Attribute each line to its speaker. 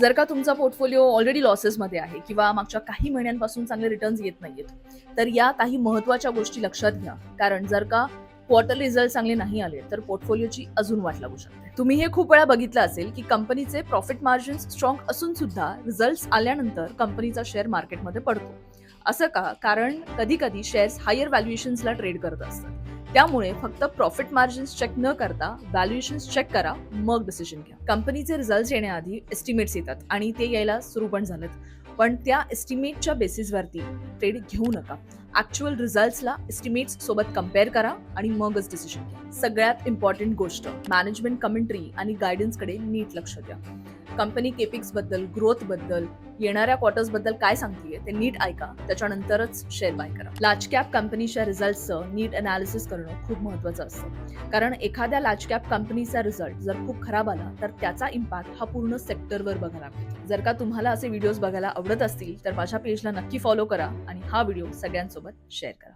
Speaker 1: जर का तुमचा पोर्टफोलिओ ऑलरेडी लॉसेसमध्ये आहे किंवा मागच्या काही महिन्यांपासून चांगले रिटर्न्स येत नाहीयेत, तर या काही महत्त्वाच्या गोष्टी लक्षात घ्या. कारण जर का क्वार्टर रिझल्ट चांगले नाही आले, तर पोर्टफोलिओची अजून वाट लागू शकते. तुम्ही हे खूप वेळा बघितलं असेल की कंपनीचे प्रॉफिट मार्जिन्स स्ट्रॉंग असून सुद्धा रिझल्ट्स आल्यानंतर कंपनीचा शेअर मार्केटमध्ये पडतो. असं का? कारण कधी-कधी शेअर्स हायर व्हॅल्युएशन्सला ट्रेड करत असतात. त्यामुळे फक्त प्रॉफिट मार्जिन्स चेक न करता व्हॅल्युएशन्स चेक करा, मग डिसिजन घ्या. कंपनीचे रिझल्ट्स येण्याआधी एस्टिमेट्स येतात आणि ते यायला सुरू पण झालेत. पण त्या एस्टिमेटच्या बेसिसवरती ट्रेड घेऊ नका. ॲक्च्युअल रिझल्ट्सला एस्टिमेट्स सोबत कम्पेअर करा आणि मगच डिसिजन घ्या. सगळ्यात इम्पॉर्टंट गोष्ट, मॅनेजमेंट कमेंट्री आणि गायडन्सकडे नीट लक्ष द्या. कंपनी केपिक्स बद्दल, ग्रोथ बद्दल, येणाऱ्या क्वार्टर्स बद्दल काय सांगतेय ते नीट ऐका, त्याच्यानंतरच शेअर बाय करा. लार्ज कॅप कंपनीच्या रिझल्टचं नीट अनालिसिस करणं खूप महत्त्वाचं असतं. कारण एखाद्या लार्ज कॅप कंपनीचा रिझल्ट जर खूप खराब आला तर त्याचा इम्पॅक्ट हा पूर्ण सेक्टरवर बघायला मिळतो. जर का तुम्हाला असे व्हिडिओज बघायला आवडत असतील तर माझ्या पेजला नक्की फॉलो करा आणि हा व्हिडिओ सगळ्यांसोबत शेअर करा.